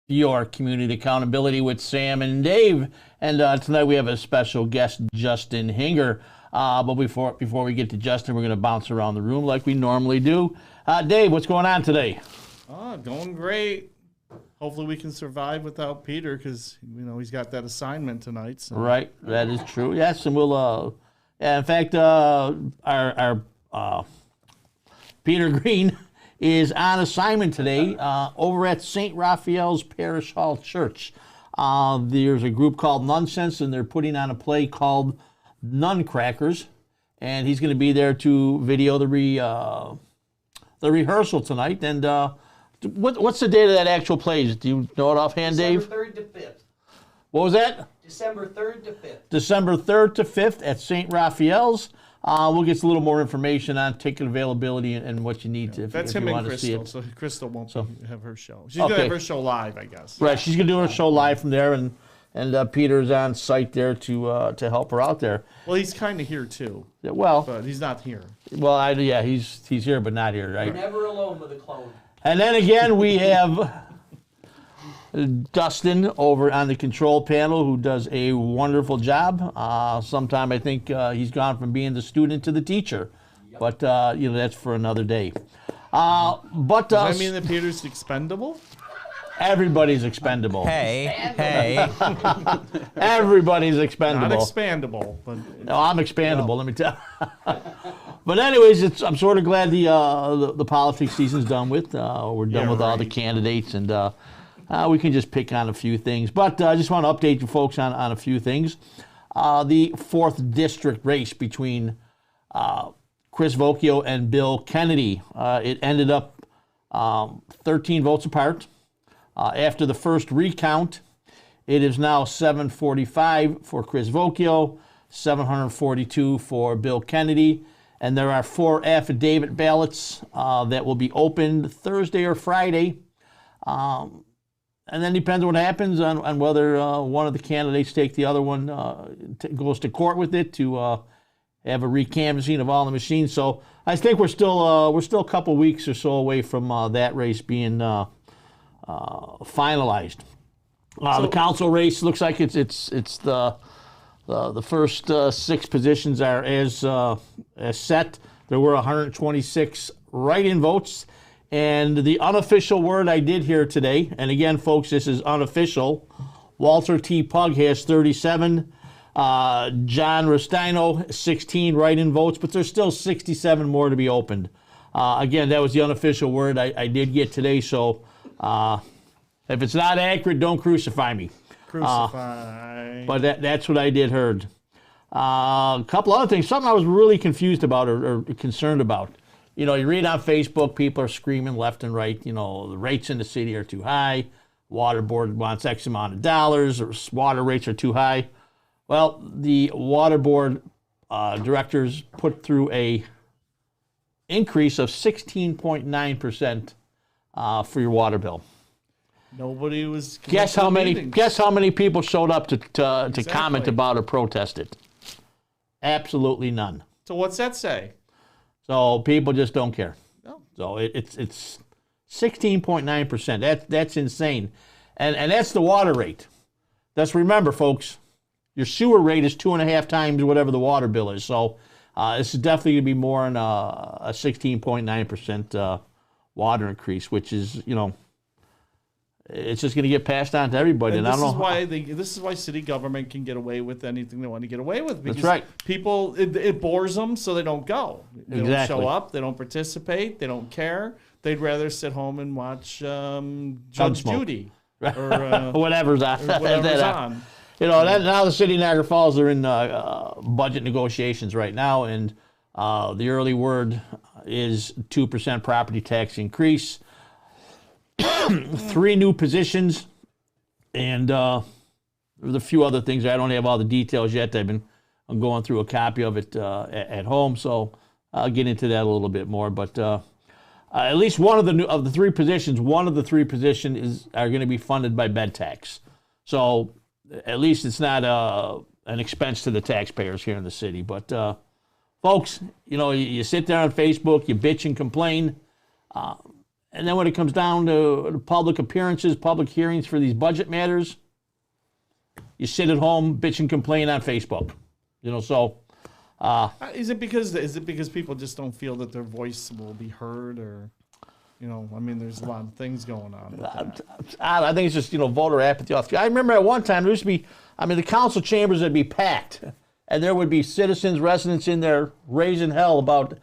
your community accountability with Sam and Dave. And tonight we have a special guest, Justin Hinger. But before we get to Justin, we're going to bounce around the room like we normally do. Dave, what's going on today? Going great. Hopefully we can survive without Peter because, he's got that assignment tonight. So. Right, that is true. Yes, and we'll, in fact, our Peter Green is on assignment today over at St. Raphael's Parish Hall Church. There's a group called Nonsense, and they're putting on a play called Nuncrackers, and he's going to be there to video the rehearsal tonight. And what's the date of that actual play? Do you know it offhand, Dave? December 3rd to 5th. What was that? December 3rd to 5th. December 3rd to 5th at St. Raphael's. We'll get a little more information on ticket availability and what you need to if you want to see it. So Crystal won't have her show. She's going to have her show live, I guess. Right, she's going to do her show live from there, and Peter's on site there to help her out there. Well, he's kind of here too. Well, but he's not here. Well, he's here but not here, right? You're never alone with a clone. And then again, we have Dustin over on the control panel, who does a wonderful job. Sometime I think he's gone from being the student to the teacher, but that's for another day. But does that mean that Peter's expendable? Everybody's expendable. Hey. Everybody's expendable. Not expandable, but no, I'm expandable. Let me tell you. But anyways, I'm sort of glad the politics season's done with. We're done with all the candidates, and we can just pick on a few things. But I just want to update you folks on a few things. The 4th district race between Chris Vocchio and Bill Kennedy, it ended up 13 votes apart. After the first recount, it is now 745 for Chris Vocchio, 742 for Bill Kennedy, and there are 4 affidavit ballots that will be opened Thursday or Friday. And then depends on what happens on whether one of the candidates take the other one, goes to court with it to have a recanvassing of all the machines. So I think we're still a couple weeks or so away from that race being finalized. The council race looks like it's the first 6 positions are as set. There were 126 write-in votes, and the unofficial word I did hear today, and again, folks, this is unofficial. Walter T. Pug has 37. John Rustino 16 write-in votes, but there's still 67 more to be opened. Again, that was the unofficial word I did get today, so. If it's not accurate, don't crucify me. Crucify. But that's what I did heard. A couple other things. Something I was really confused about or concerned about. You read on Facebook, people are screaming left and right, the rates in the city are too high. Water board wants X amount of dollars, or water rates are too high. Well, the water board directors put through a increase of 16.9% for your water bill. Nobody was. Guess how many people showed up to comment about or protest it? Absolutely none. So what's that say? So people just don't care. No. So it's 16.9%. That's insane, and that's the water rate. Remember, folks, your sewer rate is 2.5 times whatever the water bill is. So this is definitely going to be more than a 16.9% water increase, which is it's just going to get passed on to everybody. And this is why city government can get away with anything they want to get away with. Because that's right. People, it bores them, so they don't go. They exactly. don't show up. They don't participate. They don't care. They'd rather sit home and watch Judge Judy or whatever's on. Now the city of Niagara Falls are in budget negotiations right now, and the early word is 2% property tax increase. 3 new positions, and there's a few other things. I don't have all the details yet. I'm going through a copy of it at home, so I'll get into that a little bit more. But at least one of the 3 positions, are going to be funded by bed tax. So at least it's not an expense to the taxpayers here in the city. But folks, you sit there on Facebook, you bitch and complain. And then when it comes down to public appearances, public hearings for these budget matters, you sit at home, bitch and complain on Facebook. So Is it because people just don't feel that their voice will be heard, or there's a lot of things going on with that. I think it's just voter apathy. I remember at one time there used to be, the council chambers would be packed, and there would be citizens, residents in there raising hell about,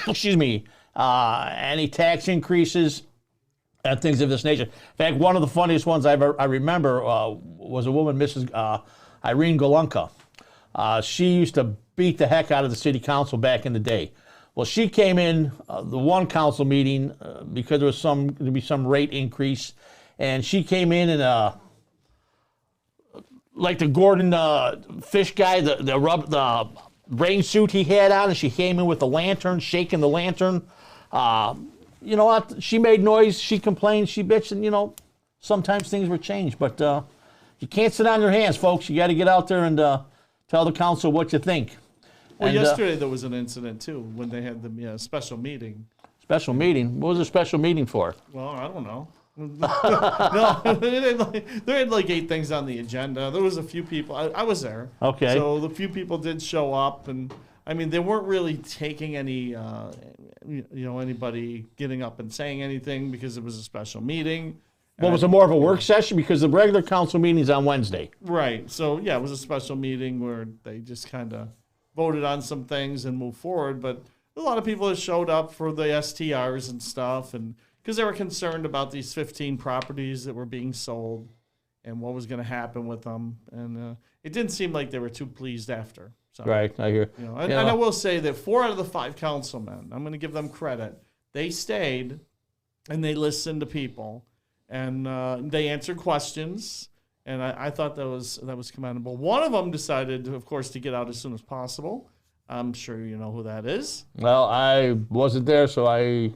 excuse me, any tax increases and things of this nature. In fact, one of the funniest ones I remember was a woman, Mrs. Irene Golunka. She used to beat the heck out of the city council back in the day. Well, she came in the one council meeting because there'd be some rate increase, and she came in like the Gordon Fish guy, the rain suit he had on, and she came in with the lantern, shaking the lantern. You know what? She made noise. She complained. She bitched, and sometimes things were changed. But you can't sit on your hands, folks. You got to get out there and tell the council what you think. Well, And, yesterday there was an incident too when they had the special meeting. Special meeting? What was a special meeting for? Well, I don't know. No, they had like 8 things on the agenda. There was a few people. I was there. Okay. So the few people did show up, and they weren't really taking any, anybody getting up and saying anything because it was a special meeting. What, was it more of a work session? Because the regular council meeting's on Wednesday. Right. So yeah, it was a special meeting where they just kind of voted on some things and moved forward. But a lot of people have showed up for the STRs and stuff, and because they were concerned about these 15 properties that were being sold and what was going to happen with them. And it didn't seem like they were too pleased after. So, Right, I hear. And I will say that 4 out of the 5 councilmen, I'm going to give them credit, they stayed and they listened to people, and they answered questions. And I thought that was commendable. One of them decided, of course, to get out as soon as possible. I'm sure you know who that is. Well, I wasn't there, so I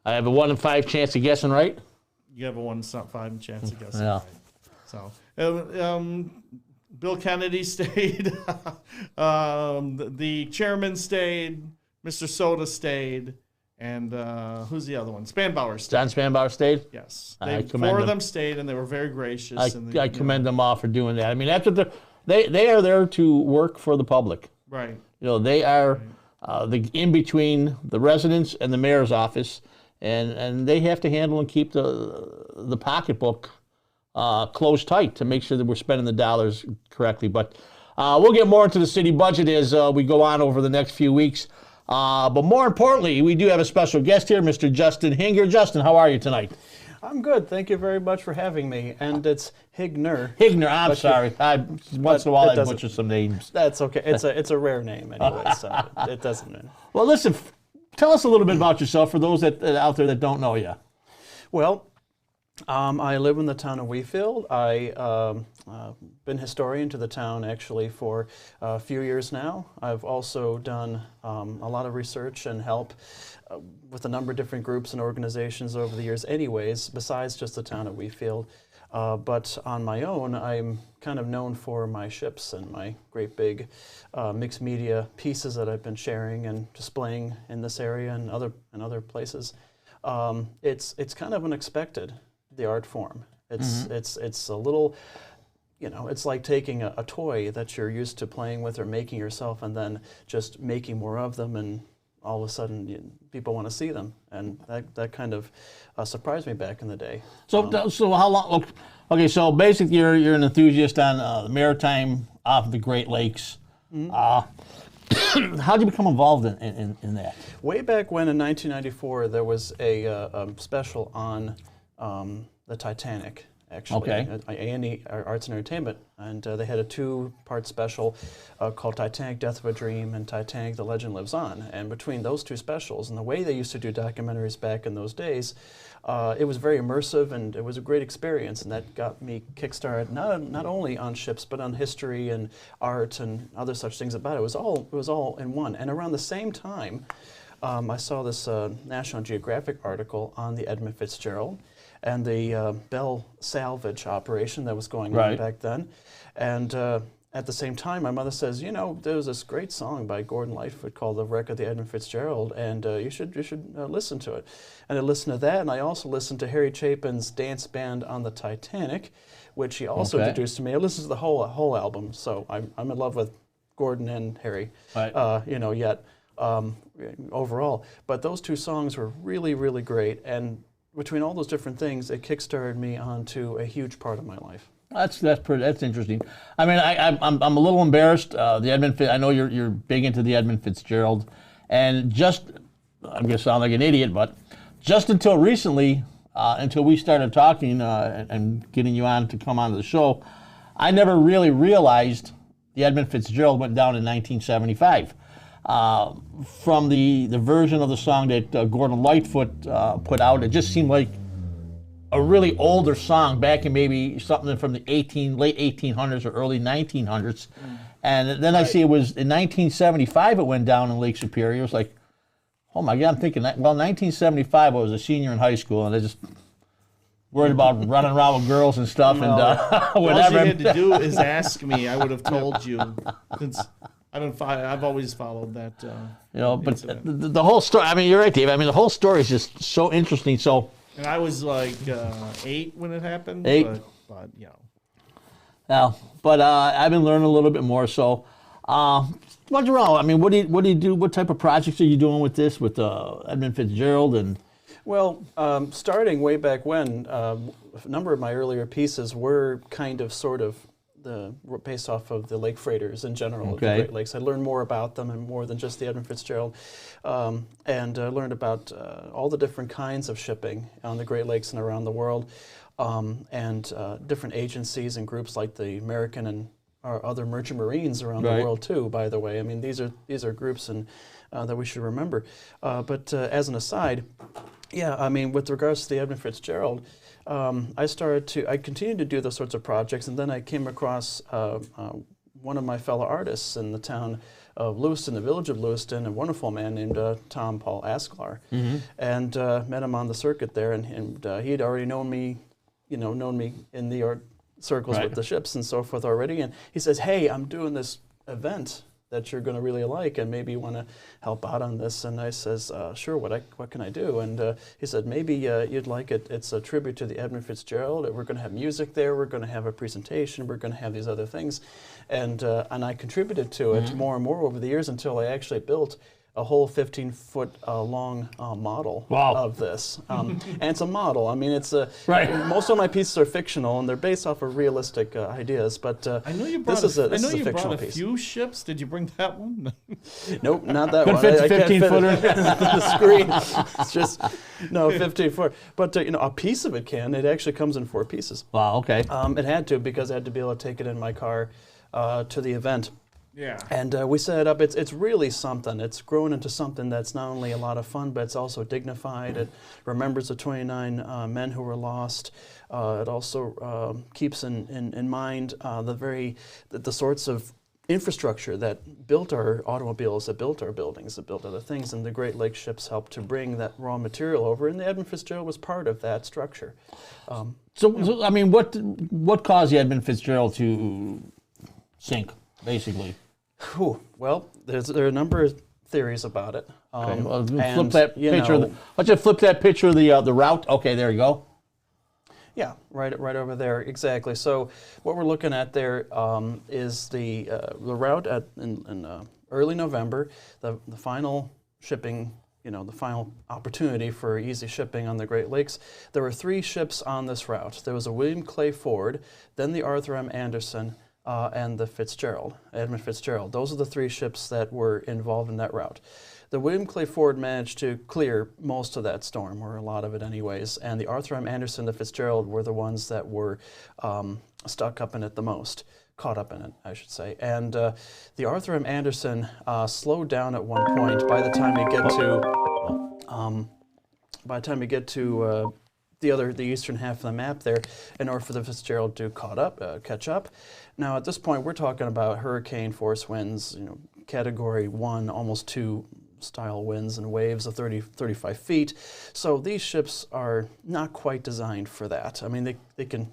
have a 1 in 5 chance of guessing right. You have a 1 in 5 chance of guessing. Yeah. Right. So, Bill Kennedy stayed. The chairman stayed. Mr. Soda stayed. And who's the other one? Spanbauer stayed. John Spanbauer stayed? Yes. I 4 commend of them. them stayed, and they were very gracious. I commend them all for doing that. That's what they are there to work for the public. Right. They are the in between the residents and the mayor's office, and they have to handle and keep the pocketbook closed tight to make sure that we're spending the dollars correctly. But we'll get more into the city budget as we go on over the next few weeks. But more importantly, we do have a special guest here, Mr. Justin Hinger. Justin, how are you tonight? I'm good. Thank you very much for having me. And it's Higner. Higner, I'm sorry. Once in a while I doesn't- butcher some names. That's okay. It's a rare name anyway, so it doesn't. Well, listen, tell us a little bit about yourself for those that out there that don't know you. Well, I live in the town of Wheatfield. I've been historian to the town actually for a few years now. I've also done a lot of research and help with a number of different groups and organizations over the years anyways, besides just the town of Wheatfield. But on my own, I'm kind of known for my ships and my great big mixed media pieces that I've been sharing and displaying in this area and other places. It's kind of unexpected, the art form. It's a little, it's like taking a toy that you're used to playing with or making yourself and then just making more of them, and all of a sudden people want to see them, and that kind of surprised me back in the day. So how long? Okay, so basically you're an enthusiast on the maritime off the Great Lakes. How did you become involved in that? Way back when in 1994 there was a special on the Titanic. Actually, Okay. A&E Arts and Entertainment, and they had a 2-part special called Titanic: Death of a Dream and Titanic: The Legend Lives On. And between those 2 specials and the way they used to do documentaries back in those days, it was very immersive and it was a great experience. And that got me kickstarted not only on ships but on history and art and other such things about it. It was all in one. And around the same time, I saw this National Geographic article on the Edmund Fitzgerald and the Bell salvage operation that was going on Right. back then. And at the same time, my mother says, there was this great song by Gordon Lightfoot called "The Wreck of the Edmund Fitzgerald," and you should listen to it. And I listened to that, and I also listened to Harry Chapin's Dance Band on the Titanic, which he also introduced to me. I listened to the whole album, so I'm in love with Gordon and Harry. Right. Overall. But those two songs were really, really great, and between all those different things, it kickstarted me onto a huge part of my life. That's interesting. I mean, I'm a little embarrassed. I know you're big into the Edmund Fitzgerald, and I'm gonna sound like an idiot, but just until recently, until we started talking and getting you on to come onto the show, I never really realized the Edmund Fitzgerald went down in 1975. From the version of the song that Gordon Lightfoot put out, it just seemed like a really older song back in maybe something from the late 1800s or early 1900s. And then I see it was in 1975 it went down in Lake Superior. It was like, oh my God, I'm thinking that, 1975 I was a senior in high school and I just worried about running around with girls and stuff and whatever. All you had to do is ask me. I would have told you. Since I've always followed that. But the whole story, I mean, you're right, Dave. I mean, the whole story is just so interesting. So. And I was like 8 when it happened. 8. But Yeah, but I've been learning a little bit more. So, what's wrong? I mean, what do you do? What type of projects are you doing with this, with Edmund Fitzgerald? And well, starting way back when, a number of my earlier pieces were kind of sort of based off of the lake freighters in general, the Great Lakes. I learned more about them and more than just the Edmund Fitzgerald, and learned about all the different kinds of shipping on the Great Lakes and around the world, and different agencies and groups like the American and our other merchant marines around the world too, by the way. I mean, these are groups that we should remember. But as an aside, yeah, I mean, with regards to the Edmund Fitzgerald, I continued to do those sorts of projects, and then I came across one of my fellow artists in the town of Lewiston, the village of Lewiston, a wonderful man named Tom Paul Asklar, and met him on the circuit there, and he had already known me in the art circles with the ships and so forth already, and he says, "Hey, I'm doing this event that you're going to really like, and maybe you want to help out on this." And I says, "Sure, what can I do?" And he said, "Maybe you'd like it. It's a tribute to the Edmund Fitzgerald. We're going to have music there. We're going to have a presentation. We're going to have these other things." And I contributed to it more and more over the years until I actually built a whole 15-foot long model of this. And it's a model. I mean, it's most of my pieces are fictional, and they're based off of realistic ideas. But I know you brought this is a you fictional brought a piece. few ships. Did you bring that one? Nope, not that one. Fit I can't fit 15-footer. it on the screen. It's just 15-foot. But a piece of it can. It actually comes in 4 pieces. Wow, okay. It had to, because I had to be able to take it in my car to the event. Yeah. And we set it up. It's really something. It's grown into something that's not only a lot of fun, but it's also dignified. It remembers the 29 men who were lost. It also keeps in mind the sorts of infrastructure that built our automobiles, that built our buildings, that built other things. And the Great Lakes ships helped to bring that raw material over. And the Edmund Fitzgerald was part of that structure. So I mean, what caused the Edmund Fitzgerald to sink, basically? Well, there are a number of theories about it. Flip that picture. Why don't you flip that picture of the route? Okay, there you go. Yeah, right over there, exactly. So what we're looking at there is the route in early November, the final shipping, the final opportunity for easy shipping on the Great Lakes. There were 3 ships on this route. There was a William Clay Ford, then the Arthur M. Anderson, and the Edmund Fitzgerald. Those are the 3 ships that were involved in that route. The William Clay Ford managed to clear most of that storm, or a lot of it anyways, and the Arthur M. Anderson and the Fitzgerald were the ones that were stuck up in it the most, caught up in it, I should say. And the Arthur M. Anderson slowed down at one point. By the time you get to the eastern half of the map there, in order for the Fitzgerald to catch up. Now at this point we're talking about hurricane force winds, category 1, almost 2 style winds and waves of 35 feet. So these ships are not quite designed for that. I mean, they can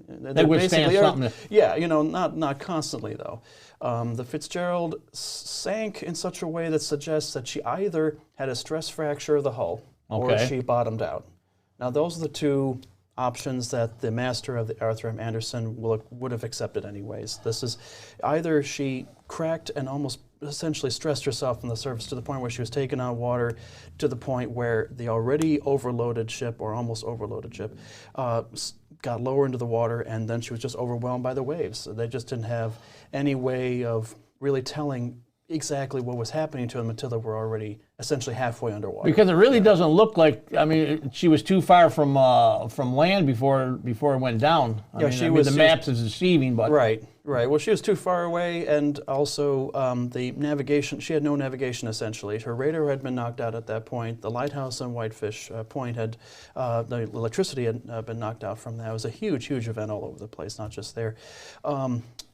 They withstand something. Yeah, not constantly though. The Fitzgerald sank in such a way that suggests that she either had a stress fracture of the hull or she bottomed out. Now those are the two options that the master of the Arthur M. Anderson would have accepted anyways. This is either she cracked and almost essentially stressed herself on the surface to the point where she was taking on water to the point where the already overloaded ship, or almost overloaded ship, got lower into the water, and then she was just overwhelmed by the waves. So they just didn't have any way of really telling exactly what was happening to them until they were already essentially halfway underwater. Because it really doesn't look like, I mean, she was too far from land before it went down. The maps is deceiving, but right. Well, she was too far away, and also the navigation. She had no navigation essentially. Her radar had been knocked out at that point. The lighthouse on Whitefish Point had the electricity had been knocked out from that. It was a huge event all over the place, not just there.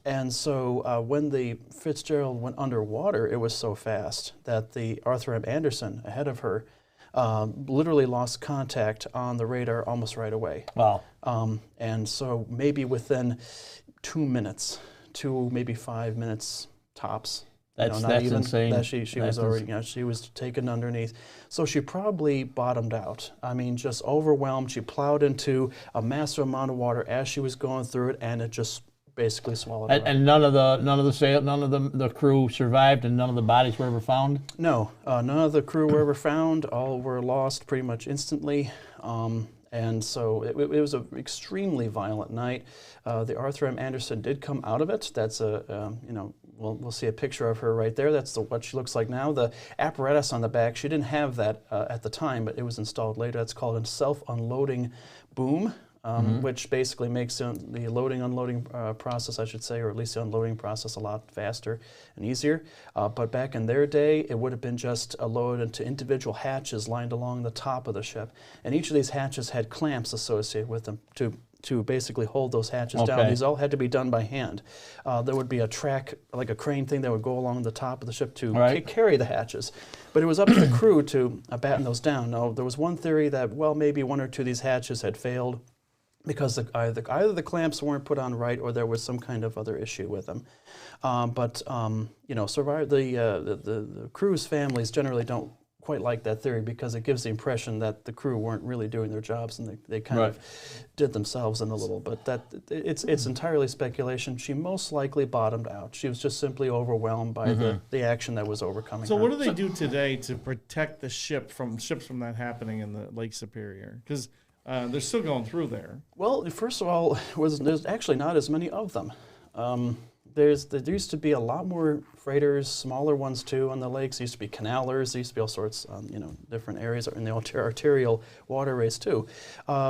And so when the Fitzgerald went underwater, it was so fast that the Arthur M. Anderson ahead of her literally lost contact on the radar almost right away. Wow. And so maybe within 2 minutes, maybe 5 minutes tops. That's even, insane. That she was already, she was taken underneath. So she probably bottomed out. I mean, just overwhelmed. She plowed into a massive amount of water as she was going through it, and it just basically swallowed her. And none of the crew survived, and none of the bodies were ever found. No, none of the crew were ever found. All were lost pretty much instantly. And so it was an extremely violent night. The Arthur M. Anderson did come out of it. That's we'll see a picture of her right there. That's what she looks like now. The apparatus on the back, she didn't have that at the time, but it was installed later. That's called a self-unloading boom. Which basically makes the loading-unloading process, I should say, or at least the unloading process, a lot faster and easier. But back in their day, it would have been just a load into individual hatches lined along the top of the ship. And each of these hatches had clamps associated with them to basically hold those hatches down. These all had to be done by hand. There would be a track, like a crane thing, that would go along the top of the ship to carry the hatches. But it was up to the crew to batten those down. Now, there was one theory that, well, maybe one or two of these hatches had failed, because either the clamps weren't put on right, or there was some kind of other issue with them. The crew's families generally don't quite like that theory, because it gives the impression that the crew weren't really doing their jobs, and they kind of did themselves in a little. But it's entirely speculation. She most likely bottomed out. She was just simply overwhelmed by the action that was overcoming her. So what do they do today to protect the ships from that happening in the Lake Superior? Because they're still going through there. Well, first of all, there's actually not as many of them. There used to be a lot more freighters, smaller ones too, on the lakes. There used to be canalers. There used to be all sorts, different areas in the arterial waterways too.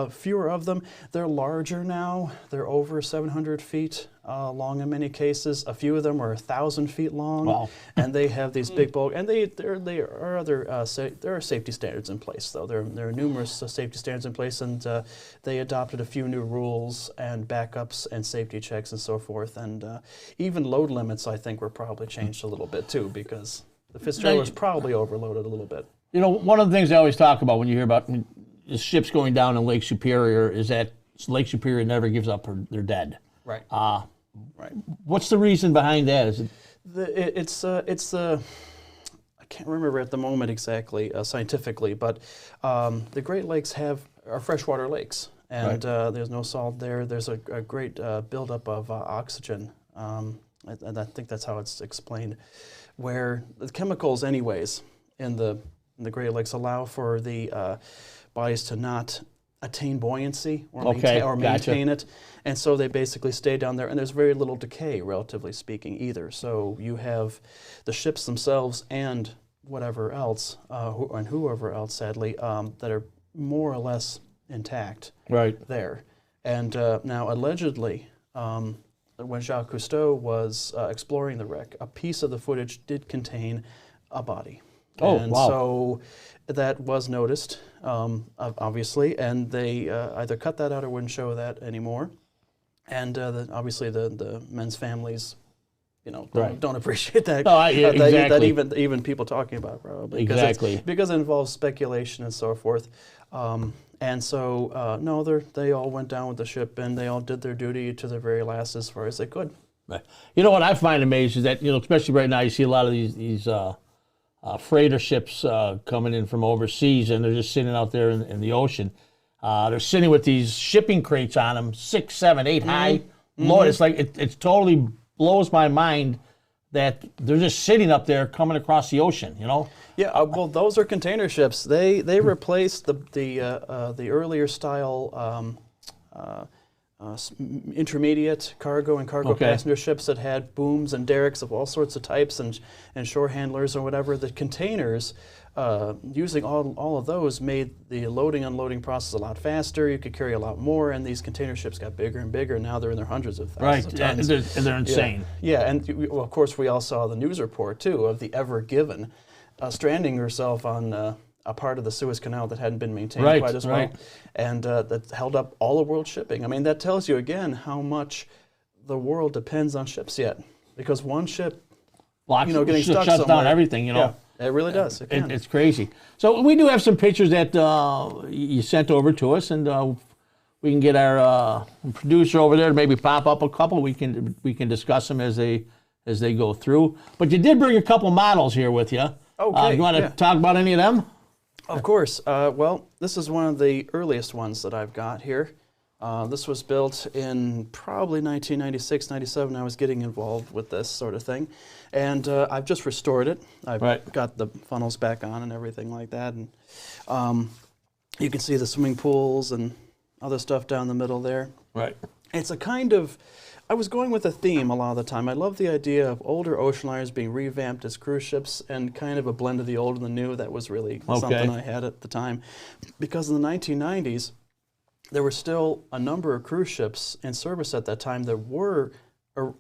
Fewer of them. They're larger now. They're over 700 feet long in many cases. A few of them are 1,000 feet long. Wow. And they have these big bulk. And there are safety standards in place though. There are numerous safety standards in place, and they adopted a few new rules and backups and safety checks and so forth. And even load limits, I think, were probably changed a little bit too, because the Fitzgerald was probably overloaded a little bit. One of the things I always talk about when you hear about the ships going down in Lake Superior is that Lake Superior never gives up their dead. Right. Right. What's the reason behind that? Is it? I can't remember at the moment exactly scientifically, but the Great Lakes are freshwater lakes, and there's no salt there. There's a great buildup of oxygen, and I think that's how it's explained, where the chemicals, anyways, in the Great Lakes allow for the bodies to not attain buoyancy or maintain it, and so they basically stay down there, and there's very little decay, relatively speaking, either. So you have the ships themselves and whatever else, and whoever else, sadly, that are more or less intact there. And now, allegedly, when Jacques Cousteau was exploring the wreck, a piece of the footage did contain a body. So that was noticed, obviously, and they either cut that out or wouldn't show that anymore. And obviously the men's families Right. don't appreciate that. No, exactly. that even people talking about it probably. Exactly. Because it involves speculation and so forth. And so, no, they all went down with the ship, and they all did their duty to the very last as far as they could. Right. You know what I find amazing is that, especially right now, you see a lot of these freighter ships coming in from overseas, and they're just sitting out there in the ocean. They're sitting with these shipping crates on them, 6, 7, 8 high. Lord, it's like it totally blows my mind that they're just sitting up there coming across the ocean. Yeah, well, those are container ships. They replaced the earlier style intermediate cargo and cargo passenger ships that had booms and derricks of all sorts of types and shore handlers or whatever. The containers, using all of those, made the loading unloading process a lot faster. You could carry a lot more, and these container ships got bigger and bigger. Now they're in their hundreds of thousands of tons. And they're insane. Yeah, and of course we all saw the news report too of the Ever Given stranding herself on a part of the Suez Canal that hadn't been maintained quite as well, and that held up all the world shipping. I mean, that tells you again how much the world depends on ships yet, because one ship, getting stuck shuts somewhere, down everything. Yeah, it really does. It's crazy. So we do have some pictures that you sent over to us, and we can get our producer over there to maybe pop up a couple. We can discuss them as they go through. But you did bring a couple models here with you. Okay. You want to talk about any of them? Of course. Well, this is one of the earliest ones that I've got here. This was built in probably 1996, 97. I was getting involved with this sort of thing. And I've just restored it. I've got the funnels back on and everything like that. And you can see the swimming pools and other stuff down the middle there. Right. It's a kind of... I was going with a theme a lot of the time. I love the idea of older ocean liners being revamped as cruise ships, and kind of a blend of the old and the new. That was really something I had at the time. Because in the 1990s, there were still a number of cruise ships in service at that time that were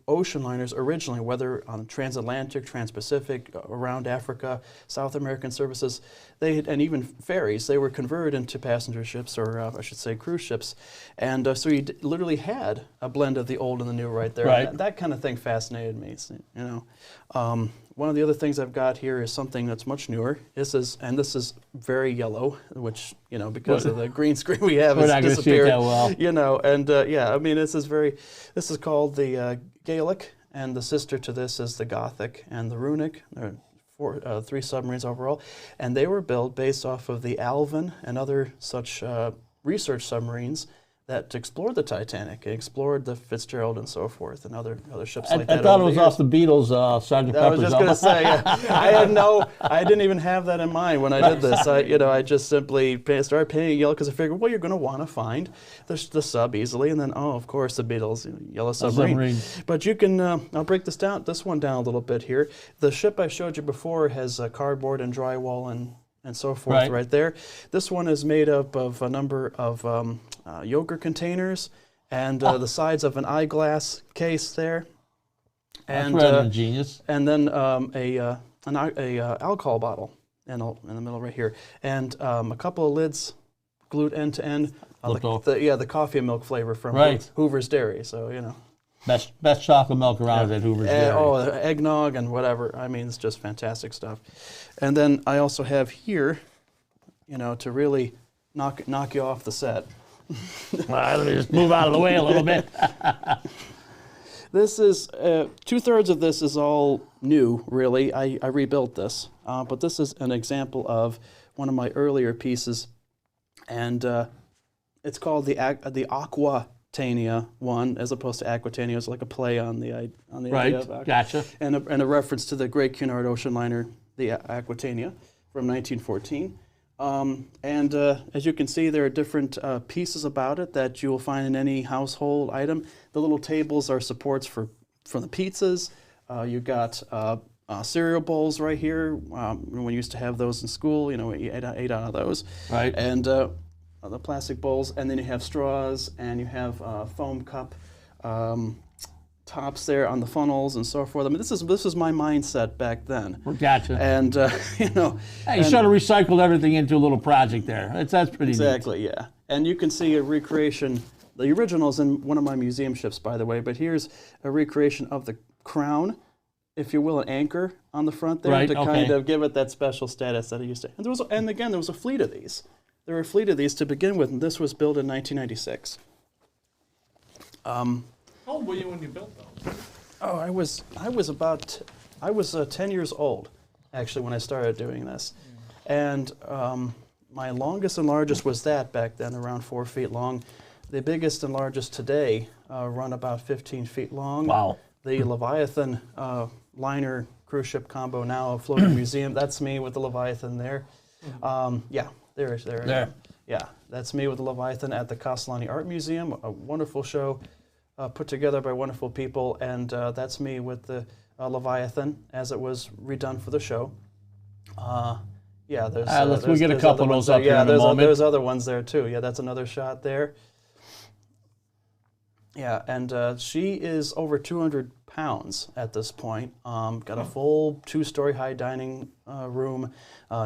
ocean liners originally, whether on transatlantic, transpacific, around Africa, South American services, and even ferries. They were converted into passenger ships, or I should say cruise ships. And so you literally had a blend of the old and the new right there. Right. And that kind of thing fascinated me. One of the other things I've got here is something that's much newer. This is very yellow, which, because of the green screen we have, We're it's not going to see disappeared. it that well. This is called the Gaelic, and the sister to this is the Gothic and the Runic. There are 3 submarines overall, and they were built based off of the Alvin and other such research submarines that explored the Titanic, explored the Fitzgerald and so forth, and other ships like that. I thought it was off the Beatles, Sgt. Pepper's. I was just going to say, I didn't even have that in mind when I did this. I just simply started painting yellow because I figured, well, you're going to want to find the sub easily, and then, of course, the Beatles, yellow submarine. But you can, I'll break this one down a little bit here. The ship I showed you before has cardboard and drywall and so forth right there. This one is made up of a number of yogurt containers and the sides of an eyeglass case there. And That's rather ingenious. And then an alcohol bottle in the middle right here, and a couple of lids glued end to end. The coffee and milk flavor from Hoover's Dairy. So best chocolate milk around at Hoover's Dairy. Eggnog and whatever. I mean, it's just fantastic stuff. And then I also have here, to really knock you off the set. Well, let me just move out of the way a little bit. This is 2/3 of this is all new, really. I rebuilt this, but this is an example of one of my earlier pieces, and it's called the Aquatania one, as opposed to Aquatania. It's like a play on the idea of gotcha, and a reference to the Great Cunard ocean liner, the Aquatania, from 1914. And as you can see, there are different pieces about it that you will find in any household item. The little tables are supports for the pizzas. You've got cereal bowls right here. We used to have those in school. We ate out of those. Right. And the plastic bowls. And then you have straws, and you have foam cup tops there on the funnels and so forth. I mean, this is my mindset back then. Gotcha. And Hey, you sort of recycled everything into a little project there. That's pretty exactly, neat. yeah. And you can see a recreation. The original is in one of my museum ships, by the way. But here's a recreation of the crown if you will, an anchor on the front there Right, to okay. kind of give it that special status that it used to. And again, there was a fleet of these. There were a fleet of these to begin with, and this was built in 1996. How old were you when you built those? Oh, I was 10 years old, actually, when I started doing this. And my longest and largest was that back then, around 4 feet long. The biggest and largest today run about 15 feet long. Wow. The Leviathan liner cruise ship combo, now a floating museum, that's me with the Leviathan there. Yeah, there. Yeah, that's me with the Leviathan at the Castellani Art Museum, a wonderful show put together by wonderful people, and that's me with the Leviathan as it was redone for the show. Yeah, we'll get a couple of those up here in a moment. There's other ones there too. Yeah, that's another shot there. Yeah, and she is over 200 pounds at this point. Got a full 2-story high dining room,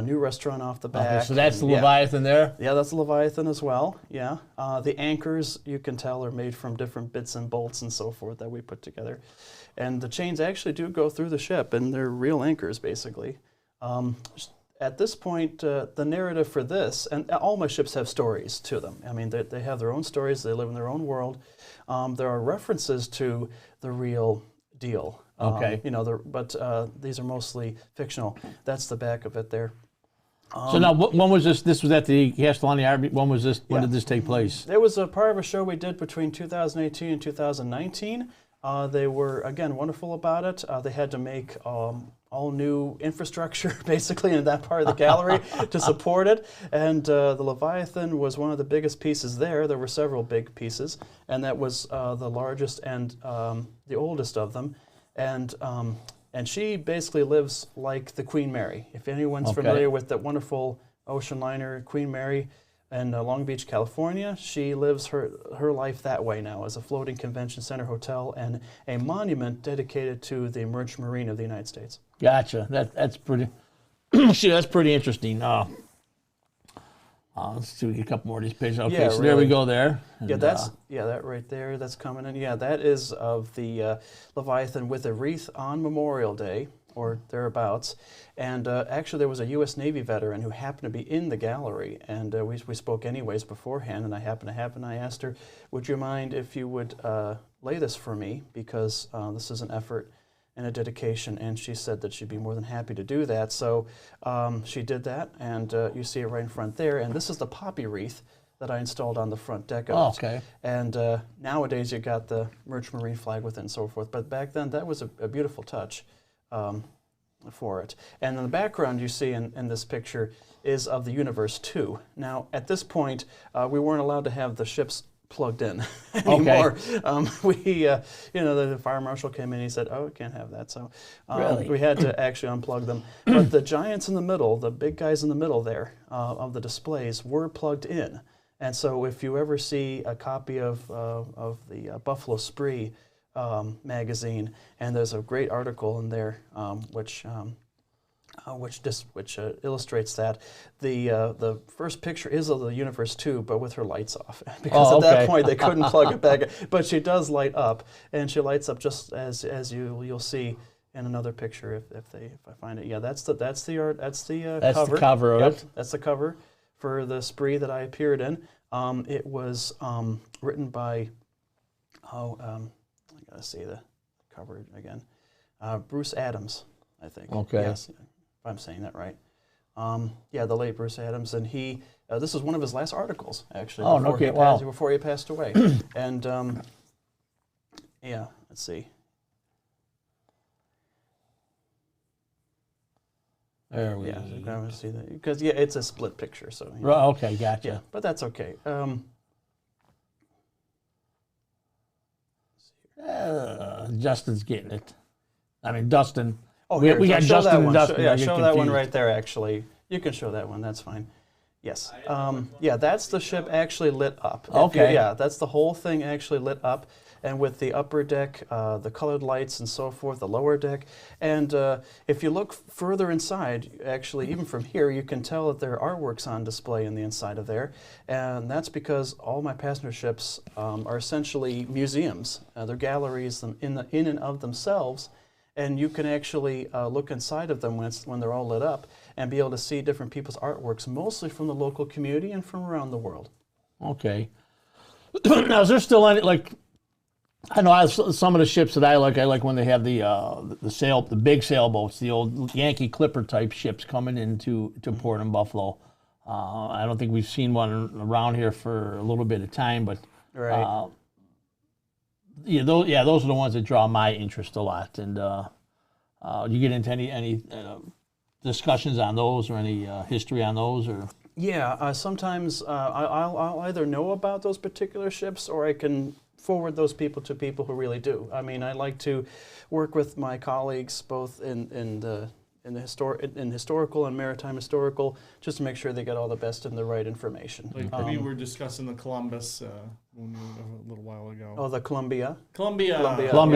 new restaurant off the back. Okay, so that's the Leviathan there? Yeah, that's the Leviathan as well, yeah. The anchors, you can tell, are made from different bits and bolts and so forth that we put together. And the chains actually do go through the ship, and they're real anchors, basically. At this point, the narrative for this, and all my ships have stories to them. I mean, they have their own stories, they live in their own world. There are references to the real deal. Okay. But these are mostly fictional. That's the back of it there. So now, when was this? This was at the Castellani Art. When was this? When did this take place? It was a part of a show we did between 2018 and 2019. They were, again, wonderful about it. They had to make all new infrastructure, basically, in that part of the gallery to support it. And the Leviathan was one of the biggest pieces there. There were several big pieces, and that was the largest and the oldest of them. And she basically lives like the Queen Mary. If anyone's familiar with that wonderful ocean liner, Queen Mary, in Long Beach, California, she lives her life that way now as a floating convention center hotel and a monument dedicated to the Merchant Marine of the United States. Gotcha. That's pretty. See, that's pretty interesting. Let's see, we get a couple more of these pictures. Okay, Yeah, so there we really. go there. And, Yeah, that right there, that's coming in. Yeah, that is of the Leviathan with a wreath on Memorial Day, or thereabouts. And actually there was a U.S. Navy veteran who happened to be in the gallery, and we spoke anyways beforehand, and I happened to have, and I asked her, would you mind if you would lay this for me, because this is an effort and a dedication, and she said that she'd be more than happy to do that. So she did that, and you see it right in front there, and this is the poppy wreath that I installed on the front deck of it. Oh, okay. And nowadays you got the Merchant Marine flag with it and so forth, but back then that was a beautiful touch for it. And in the background you see in this picture is of the Universe 2. Now, at this point, we weren't allowed to have the ships plugged in anymore. The fire marshal came in and he said, oh, we can't have that. So Really? we had to actually unplug them. But the giants in the middle, the big guys in the middle there of the displays were plugged in. And so if you ever see a copy of the Buffalo Spree magazine, and there's a great article in there which illustrates that. The first picture is of the Universe 2, but with her lights off, because at that point they couldn't plug it back. But she does light up, and she lights up just as you'll see in another picture if I find it. Yeah, that's the cover. That's the cover of it. That's the cover for the spree that I appeared in. It was written by I gotta see the cover again. Bruce Adams, I think. Okay. Yes, if I'm saying that right. Yeah, the late Bruce Adams, and he. This was one of his last articles, actually. Oh, okay, wow. Before he passed away, and yeah, let's see. There we Yeah, go. I see that because it's a split picture, so. Right, okay, gotcha. Yeah, but that's okay. Justin's getting it. I mean, Dustin. Oh, we got show Justin that and one. Dustin. I get Show that one confused. right there, actually. You can show that one, that's fine. Yes. Yeah, that's the ship actually lit up. Okay. Yeah, that's the whole thing actually lit up. And with the upper deck, the colored lights and so forth, the lower deck. And if you look further inside, actually, even from here, you can tell that there are artworks on display in the inside of there. And that's because all my passenger ships are essentially museums. They're galleries in and of themselves. and you can actually look inside of them when they're all lit up and be able to see different people's artworks, mostly from the local community and from around the world. Okay. Now, is there still any, like, I know some of the ships that I like when they have the big sailboats, the old Yankee Clipper type ships coming into port in Buffalo. I don't think we've seen one around here for a little bit of time, but Right. those are the ones that draw my interest a lot. And you get into any discussions on those or any history on those, or? Yeah, sometimes I'll either know about those particular ships or I can forward those people to people who really do. I mean, I like to work with my colleagues both in historical and maritime historical, just to make sure they get all the best and the right information. Like we were discussing the Columbus a little while ago. Oh, the Columbia. Columbia,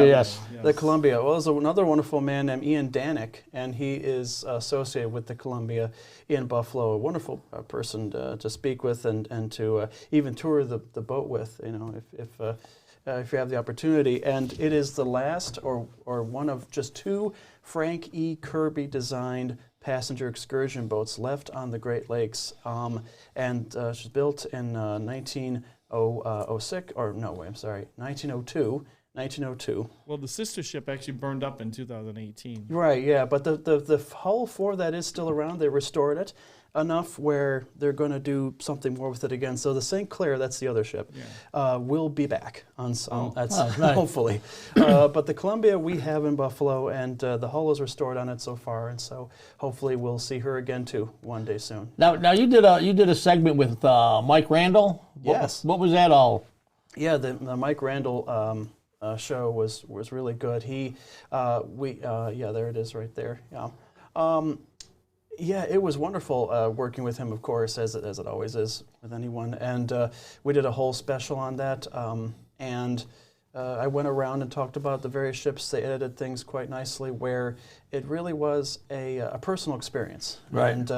yes. The Columbia. Well, there's another wonderful man named Ian Danick, and he is associated with the Columbia in Buffalo. A wonderful person to speak with and to even tour the boat with. You know, if you have the opportunity. And it is the last or one of just 2 Frank E. Kirby designed passenger excursion boats left on the Great Lakes. And she's built in 1902. Well, the sister ship actually burned up in 2018. Right, yeah, but the hull for that is still around. They restored it enough where they're going to do something more with it again. So the St. Clair, that's the other ship, will be back on that's nice. hopefully. But the Columbia we have in Buffalo, and the hull is restored on it so far, and so hopefully we'll see her again too one day soon. Now you did a segment with Mike Randall. Yes. What was that all? Yeah, the Mike Randall show was really good. There it is right there. Yeah. Yeah, it was wonderful working with him, of course, as it always is with anyone. And we did a whole special on that. I went around and talked about the various ships. They edited things quite nicely, where it really was a personal experience. Right. And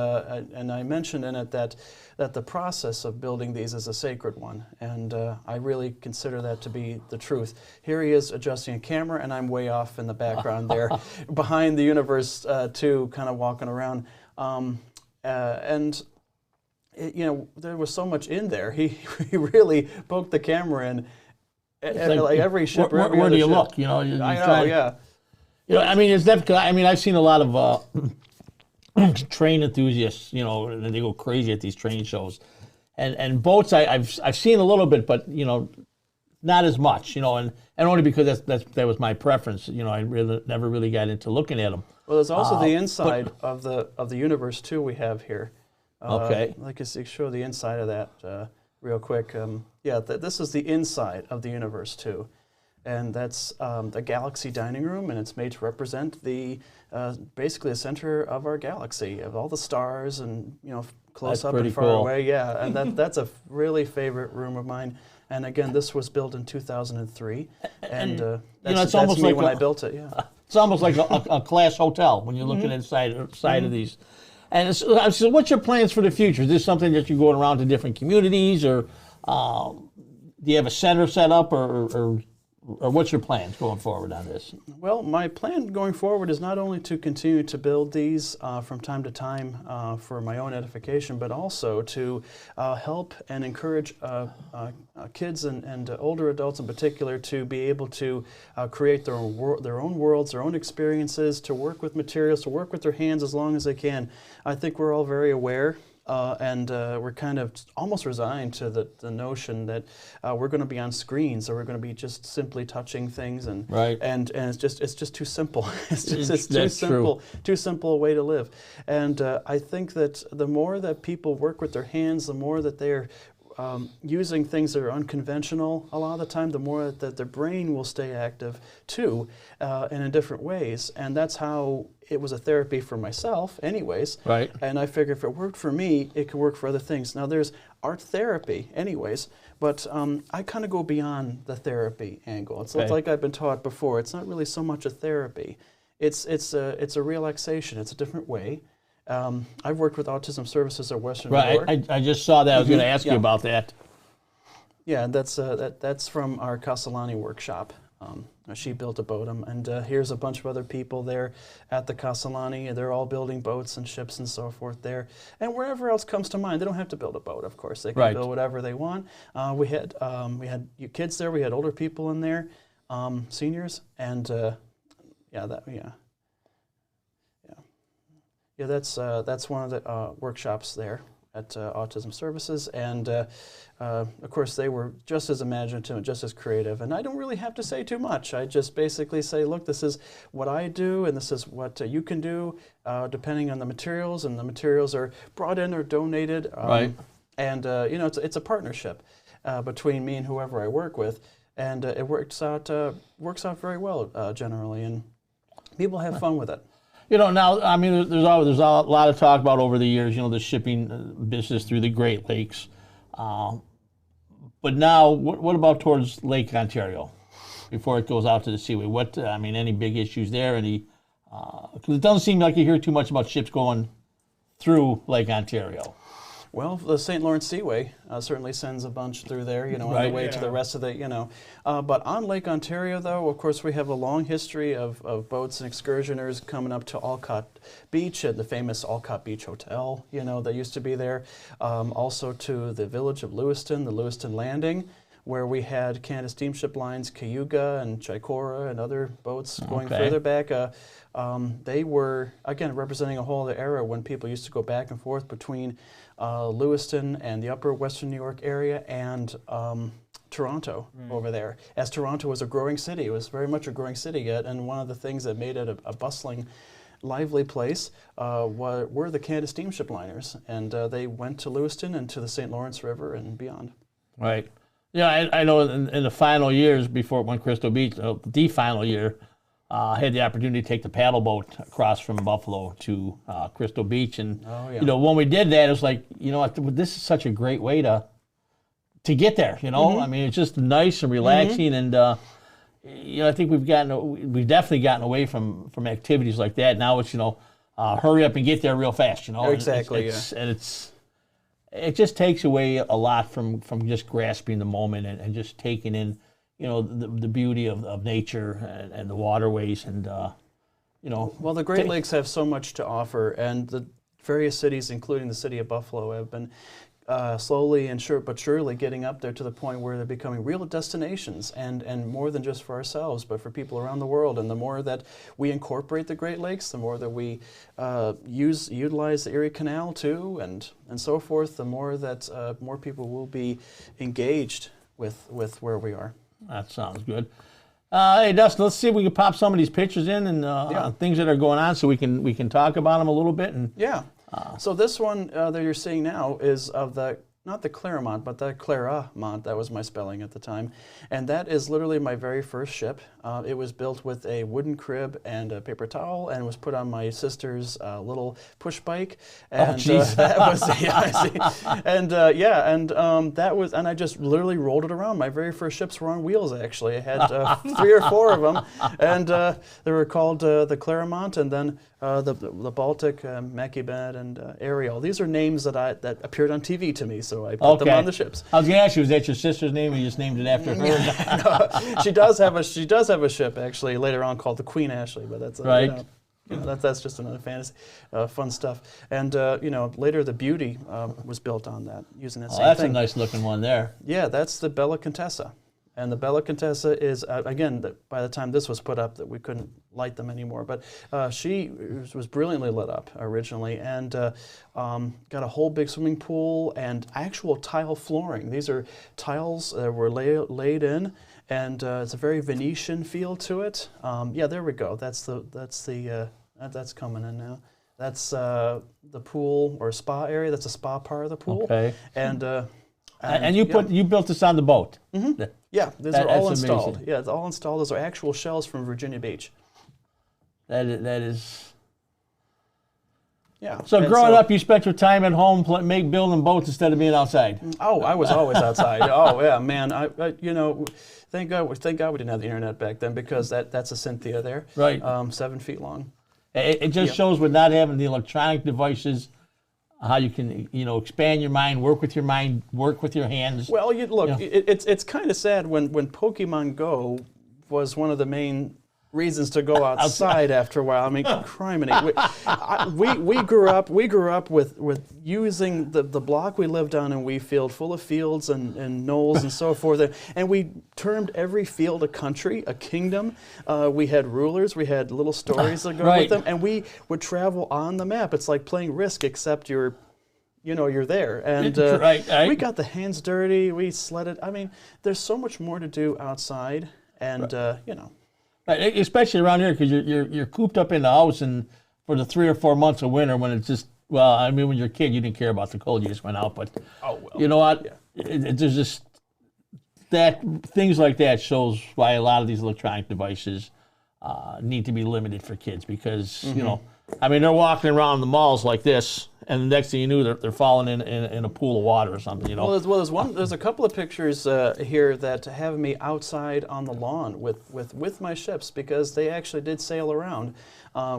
I mentioned in it that the process of building these is a sacred one, and I really consider that to be the truth. Here he is adjusting a camera, and I'm way off in the background there, behind the Universe 2, kind of walking around. There was so much in there. He really poked the camera in. Like every ship. Where do you look? You know, I know. Yeah. You know, I mean, it's definitely. I mean, I've seen a lot of train enthusiasts. You know, and they go crazy at these train shows, and boats. I've seen a little bit, but you know, not as much. You know, and only because that was my preference. You know, I never really got into looking at them. Well, there's also the inside of the Universe 2 we have here. Okay. Like I show the inside of that real quick. This is the inside of the Universe 2. And that's the Galaxy dining room, and it's made to represent basically the center of our galaxy, of all the stars and, you know, close up and far away. Yeah, and that's a really favorite room of mine. And again, this was built in 2003. And that's almost me like when I built it, yeah. It's almost like a class hotel when you're looking inside of these. And so what's your plans for the future? Is this something that you're going around to different communities, or do you have a center set up, or what's your plans going forward on this? Well, my plan going forward is not only to continue to build these from time to time for my own edification, but also to help and encourage kids and older adults in particular to be able to create their own worlds, their own experiences, to work with materials, to work with their hands as long as they can. I think we're all very aware. And we're kind of almost resigned to the notion that we're going to be on screens, or we're going to be just simply touching things, and right. and it's just too simple. It's too simple a way to live. And I think that the more that people work with their hands, the more that they're using things that are unconventional a lot of the time, the more that their brain will stay active too, and in different ways. And that's how it was a therapy for myself anyways. Right. And I figure if it worked for me, it could work for other things. Now there's art therapy anyways, but I kind of go beyond the therapy angle. It's like I've been taught before. It's not really so much a therapy. It's a relaxation. It's a different way. I've worked with Autism Services at Western New York. I just saw that. I was going to ask you about that. Yeah, that's from our Castellani workshop. She built a boat, and here's a bunch of other people there at the Castellani. They're all building boats and ships and so forth there. And wherever else comes to mind, they don't have to build a boat, of course. They can Right. build whatever they want. We had kids there. We had older people in there, seniors, and that's one of the workshops there at Autism Services, and of course they were just as imaginative and just as creative. And I don't really have to say too much. I just basically say, look, this is what I do, and this is what you can do, depending on the materials. And the materials are brought in or donated, Right. And it's a partnership between me and whoever I work with, and it works out very well generally, and people have fun with it. Now, I mean, there's a lot of talk about over the years, the shipping business through the Great Lakes. But now, what about towards Lake Ontario before it goes out to the seaway? Any big issues there? Because it doesn't seem like you hear too much about ships going through Lake Ontario. Well, the St. Lawrence Seaway certainly sends a bunch through there, on Right. the way to the rest of the, But on Lake Ontario, though, of course, we have a long history of boats and excursioners coming up to Alcott Beach at the famous Alcott Beach Hotel, that used to be there. Also to the village of Lewiston, the Lewiston Landing, where we had Canada Steamship Lines, Cayuga and Chicora and other boats going Okay. further back. They were, again, representing a whole other era when people used to go back and forth between Lewiston and the upper Western New York area and Toronto over there. As Toronto was a growing city, it was very much a growing city yet, and one of the things that made it a bustling, lively place were the Canada Steamship Liners, and they went to Lewiston and to the St. Lawrence River and beyond. Right. Yeah, I know in the final years before it went Crystal Beach, the final year, I had the opportunity to take the paddle boat across from Buffalo to Crystal Beach. And, Oh, yeah. when we did that, it was like, this is such a great way to get there, I mean, it's just nice and relaxing. And, I think we've definitely gotten away from activities like that. Now it's, hurry up and get there real fast, Exactly, And it just takes away a lot from just grasping the moment and just taking in, the beauty of nature and the waterways and, Well, the Great Lakes have so much to offer, and the various cities, including the city of Buffalo, have been slowly and but surely getting up there to the point where they're becoming real destinations, and more than just for ourselves, but for people around the world. And the more that we incorporate the Great Lakes, the more that we utilize the Erie Canal too, and so forth, the more that more people will be engaged with where we are. That sounds good. Hey, Dustin, let's see if we can pop some of these pictures in and things that are going on, so we can talk about them a little bit. And Yeah. So this one that you're seeing now is of not the Claremont, but the Claramont. That was my spelling at the time. And that is literally my very first ship. It was built with a wooden crib and a paper towel, and was put on my sister's little push bike. And that was, that was, and I just literally rolled it around. My very first ships were on wheels, actually. I had 3 or 4 of them, and they were called the Claremont, and then the Baltic, Mackie Bennett, and Ariel. These are names that appeared on TV to me, so I put them on the ships. I was going to ask you, was that your sister's name, or you just named it after her? She does have a ship actually later on called the Queen Ashley, but that's right. That's just another fantasy, fun stuff. And later the Beauty was built on that using that same That's thing. a nice looking one there. Yeah, that's the Bella Contessa. And the Bella Contessa is, again, by the time this was put up, that we couldn't light them anymore. But she was brilliantly lit up originally, and got a whole big swimming pool and actual tile flooring. These are tiles that were laid in, and it's a very Venetian feel to it. Yeah, there we go. That's coming in now. That's the pool or spa area. That's a spa part of the pool. Okay. And you built this on the boat. Mm-hmm. Yeah, these are all that's installed. amazing. Yeah, it's all installed. Those are actual shells from Virginia Beach. That is. Yeah. So growing up, you spent your time at home building boats instead of being outside. Oh, I was always outside. Oh yeah, man. Thank God we didn't have the internet back then, because that's a Cynthia there. Right. 7 feet long. It just shows with not having the electronic devices, how you can expand your mind, work with your mind, work with your hands. Well, it's kind of sad when Pokemon Go was one of the main reasons to go outside after a while. I mean, criminy. We grew up with using the block we lived on in Wheatfield, full of fields and knolls and so forth, and we termed every field a country, a kingdom. We had rulers, we had little stories that go with them, and we would travel on the map. It's like playing Risk, except you're there. And we got the hands dirty, we sledded. I mean, there's so much more to do outside, and Right, especially around here, because you're cooped up in the house, and for the 3 or 4 months of winter, when it's just, well, I mean, when you're a kid, you didn't care about the cold, you just went out. But you know what? Yeah. There's just things like that shows why a lot of these electronic devices need to be limited for kids, because I mean, they're walking around the malls like this, and the next thing you knew, they're falling in a pool of water or something. There's a couple of pictures here that have me outside on the lawn with my ships, because they actually did sail around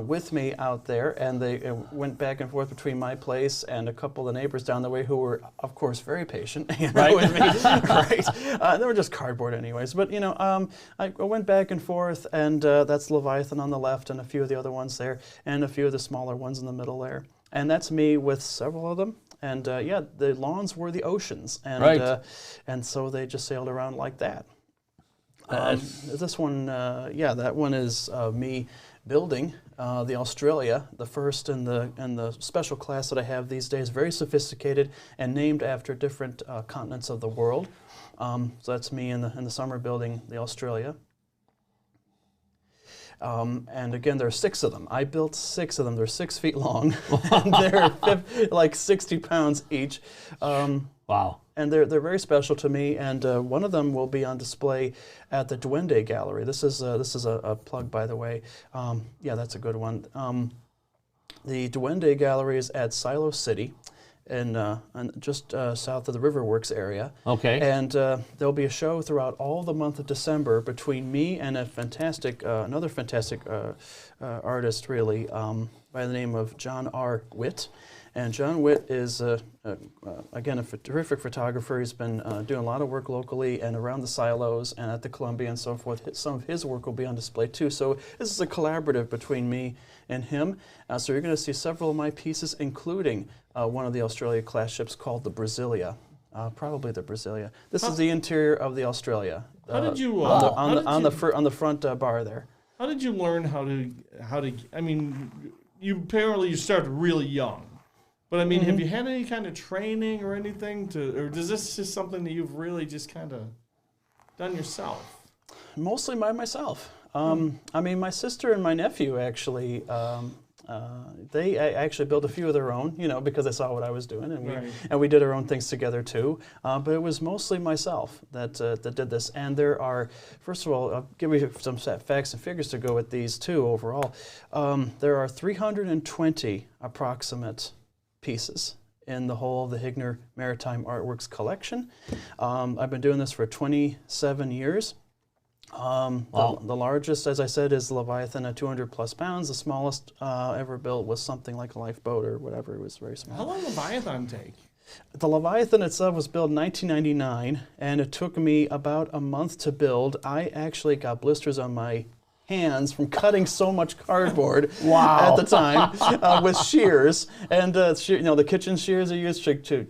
with me out there, and they went back and forth between my place and a couple of the neighbors down the way who were, of course, very patient with me. Right? They were just cardboard anyways. But I went back and forth, and that's Leviathan on the left, and a few of the other ones there, and a few of the smaller ones in the middle there. And that's me with several of them. And the lawns were the oceans, and so they just sailed around like that. This one, that one is me building the Australia, the first in the special class that I have these days, very sophisticated and named after different continents of the world. So that's me in the summer building the Australia. And again, there are 6 of them. I built 6 of them. They're 6 feet long, and they're like 60 pounds each. Wow. And they're very special to me. And one of them will be on display at the Duende Gallery. This is a plug, by the way. That's a good one. The Duende Gallery is at Silo City, and just south of the Riverworks area. Okay. And there'll be a show throughout all the month of December between me and another fantastic artist, really, by the name of John R. Witt. And John Witt is, again, a terrific photographer. He's been doing a lot of work locally and around the silos and at the Columbia and so forth. Some of his work will be on display too. So this is a collaborative between me and him. So you're going to see several of my pieces, including one of the Australia class ships called the Brasilia. Probably the Brasilia. This is the interior of the Australia. How did you on the front bar there? How did you learn how to? I mean, you started really young. But I mean, have you had any kind of training or anything or is this just something that you've really just kind of done yourself? Mostly by myself. I mean, my sister and my nephew actually, they actually built a few of their own, because they saw what I was doing, and we did our own things together too. But it was mostly myself that did this. And there are, first of all, I'll give you some facts and figures to go with these too overall. There are 320 approximate pieces in the whole of the Higner Maritime Artworks collection. I've been doing this for 27 years. Wow. The largest, as I said, is Leviathan at 200 plus pounds. The smallest ever built was something like a lifeboat or whatever. It was very small. How long did Leviathan take? The Leviathan itself was built in 1999, and it took me about a month to build. I actually got blisters on my hands from cutting so much cardboard at the time with shears, and the kitchen shears I used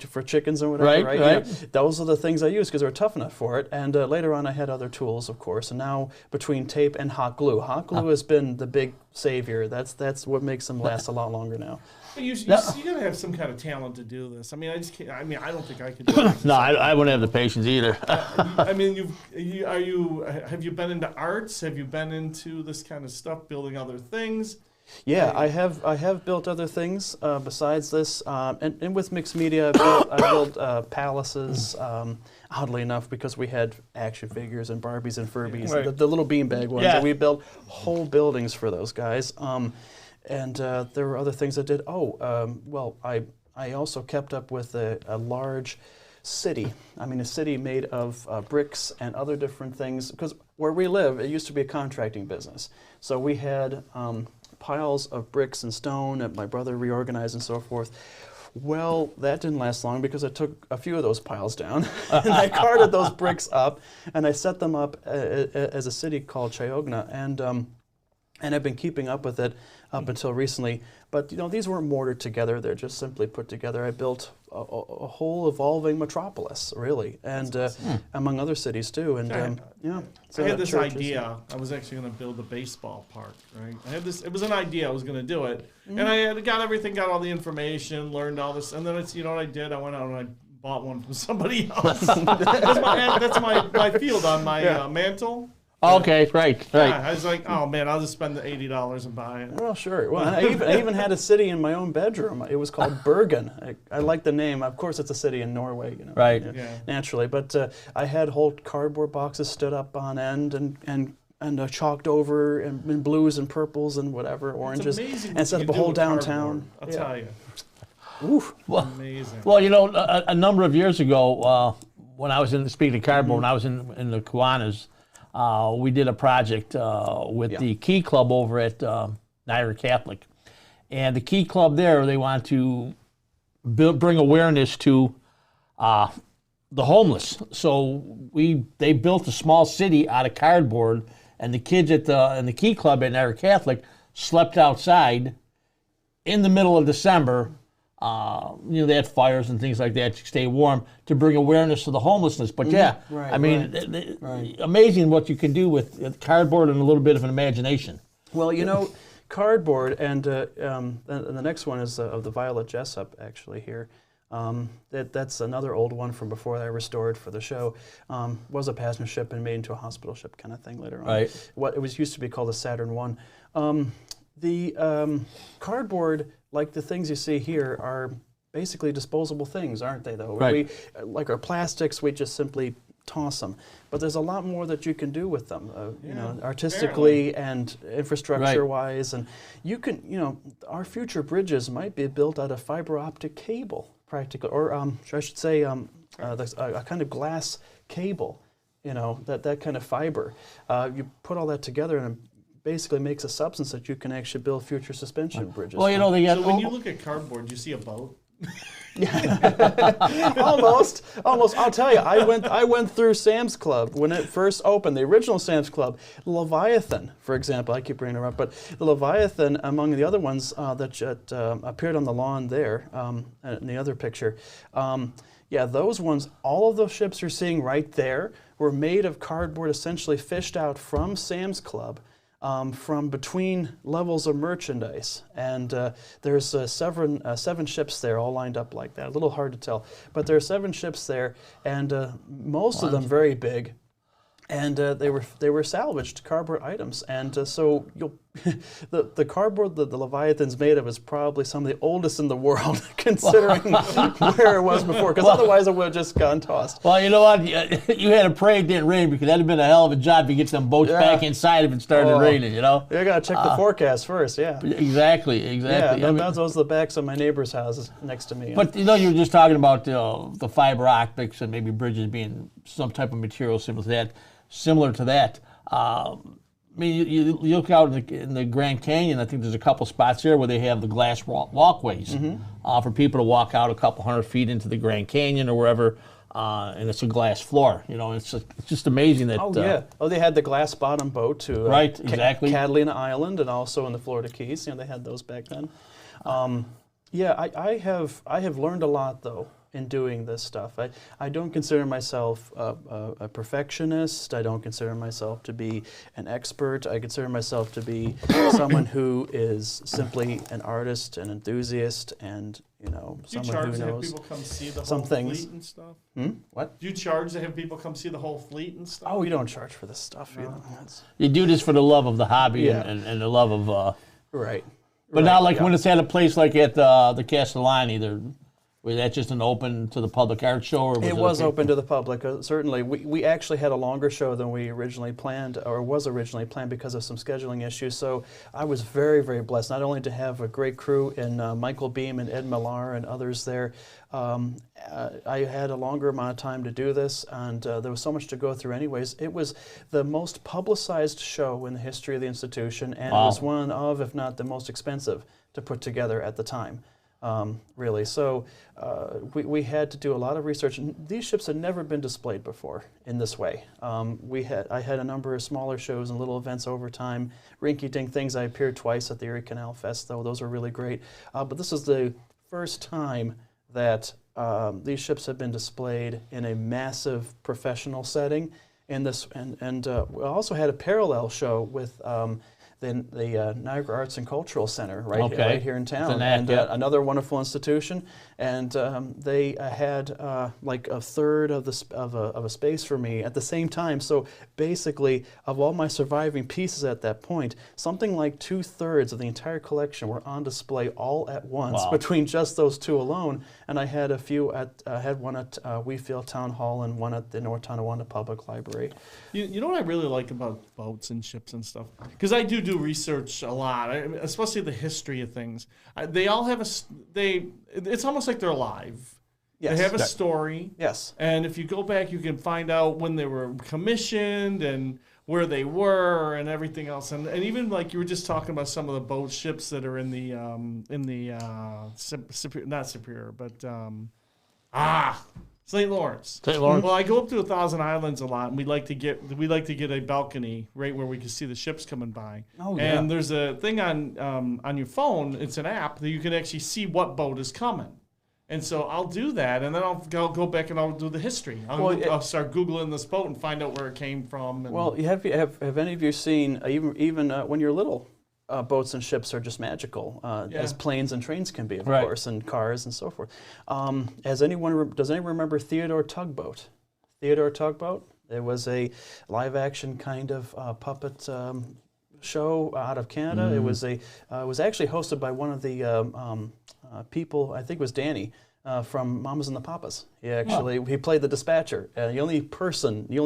for chickens and whatever. Right. Those are the things I used because they were tough enough for it. And later on, I had other tools, of course. And now between tape and hot glue has been the big savior. That's what makes them last a lot longer now. You gotta have some kind of talent to do this. I mean, I just can't. I mean, I don't think I could do it. No, I wouldn't have the patience either. I mean, have you been into arts? Have you been into this kind of stuff, building other things? Yeah, I have built other things besides this, and with mixed media, I built palaces. Oddly enough, because we had action figures and Barbies and Furbies, the little beanbag ones. Yeah. And we built whole buildings for those guys. And there were other things I did. I also kept up with a large city. I mean, a city made of bricks and other different things. Because where we live, it used to be a contracting business. So we had piles of bricks and stone that my brother reorganized and so forth. Well, that didn't last long because I took a few of those piles down and I carted those bricks up and I set them up as a city called Chiogna, and I've been keeping up with it up until recently. But these weren't mortared together; they're just simply put together. I built a whole evolving metropolis, really, and among other cities too. And yeah, I had this idea. I was actually going to build a baseball park, right? I had this. It was an idea. I was going to do it, and I had got everything, got all the information, learned all this, and then it's what I did. I went out and I bought one from somebody else. that's my field on my mantle. Okay, right. Yeah, I was like, oh man, I'll just spend the $80 and buy it. Well, sure. Well, I even had a city in my own bedroom. It was called Bergen. I like the name. Of course, it's a city in Norway, Right. Naturally. But I had whole cardboard boxes stood up on end and chalked over in blues and purples and whatever, oranges, and set up a whole downtown. I'll tell you. Oof. Well, amazing. Well, a number of years ago, when I was speaking of cardboard, when I was in the Kiwanis, we did a project with the Key Club over at Niagara Catholic. And the Key Club there, they want to bring awareness to the homeless. So they built a small city out of cardboard, and the kids in the Key Club at Niagara Catholic slept outside in the middle of December. They had fires and things like that to stay warm, to bring awareness to the homelessness. But amazing what you can do with cardboard and a little bit of an imagination. Well, cardboard, and the next one is of the Violet Jessup, actually, here. That's another old one from before I restored for the show. Was a passenger ship and made into a hospital ship kind of thing later on. Right. What it was used to be called the Saturn I. The cardboard, like the things you see here, are basically disposable things, aren't they, though? Right. Like our plastics, we just simply toss them. But there's a lot more that you can do with them, artistically and infrastructure-wise. And you can, our future bridges might be built out of fiber optic cable, practically, or I should say a kind of glass cable, that kind of fiber. You put all that together and basically makes a substance that you can actually build future suspension bridges. Well, they got. So when you look at cardboard, do you see a boat? Almost. I'll tell you, I went through Sam's Club when it first opened, the original Sam's Club. Leviathan, for example, I keep bringing it up, but the Leviathan, among the other ones that appeared on the lawn there, in the other picture, those ones, all of those ships you're seeing right there were made of cardboard, essentially fished out from Sam's Club. From between levels of merchandise, and there's seven ships there, all lined up like that. A little hard to tell, but there are 7 ships there, and most of them very big, and they were salvaged cardboard items, and so the cardboard that the Leviathan's made of is probably some of the oldest in the world, considering where it was before, because otherwise it would have just gone tossed. Well, you know what? You had to pray it didn't rain, because that'd have been a hell of a job to get them boats back inside if it started raining, You got to check the forecast first, Exactly. Yeah, those are the backs of my neighbor's houses next to me. But you were just talking about the fiber optics and maybe bridges being some type of material similar to that. You look out in the Grand Canyon, I think there's a couple spots there where they have the glass walkways for people to walk out a couple hundred feet into the Grand Canyon or wherever, and it's a glass floor. It's just amazing that... they had the glass bottom boat to exactly. Catalina Island, and also in the Florida Keys. They had those back then. I have learned a lot, though, in doing this stuff. I don't consider myself a perfectionist. I don't consider myself to be an expert. I consider myself to be someone who is simply an artist, an enthusiast, and someone who knows to have people come see the some whole things. Fleet and stuff? What? Do you charge to have people come see the whole fleet and stuff? Oh, we don't charge for this stuff either. You do this for the love of the hobby and the love of... Right. But not like when it's at a place like at the Castellani, was that just an open to the public art show? Or it was open to the public, certainly. We actually had a longer show than we originally planned, or was originally planned, because of some scheduling issues. So I was very, very blessed, not only to have a great crew in Michael Beam and Ed Millar and others there. I had a longer amount of time to do this, and there was so much to go through anyways. It was the most publicized show in the history of the institution, and it was one of, if not the most expensive, to put together at the time. really. So we had to do a lot of research. And these ships had never been displayed before in this way. I had a number of smaller shows and little events over time, rinky-dink things. I appeared twice at the Erie Canal Fest, though. Those were really great. But this is the first time that these ships have been displayed in a massive professional setting. And we also had a parallel show with the Niagara Arts and Cultural Center right here in town, and another wonderful institution. And they had like a third of a space for me at the same time. So basically, of all my surviving pieces at that point, something like 2/3 of the entire collection were on display all at once between just those two alone. And I had a few had one at Wheatfield Town Hall and one at the North Tonawanda Public Library. You know what I really like about boats and ships and stuff? Because I do research a lot, especially the history of things. They all have it's almost like they're alive. Yes. They have a story. Yes. And if you go back, you can find out when they were commissioned and where they were and everything else. And even like you were just talking about some of the boat ships that are in the not Superior, but St. Lawrence. St. Lawrence. Well, I go up to 1,000 Islands a lot, and we like to get a balcony right where we can see the ships coming by. Oh, yeah. And there's a thing on your phone. It's an app that you can actually see what boat is coming. And so I'll do that, and then I'll go back and I'll do the history. I'll start Googling this boat and find out where it came from. And well, have any of you seen even when you're little? Boats and ships are just magical, as planes and trains can be, of course, and cars and so forth. Does anyone remember Theodore Tugboat? Theodore Tugboat? It was a live-action kind of puppet show out of Canada. It was actually hosted by one of the people. I think it was Danny. From Mamas and the Papas. He played the dispatcher, the only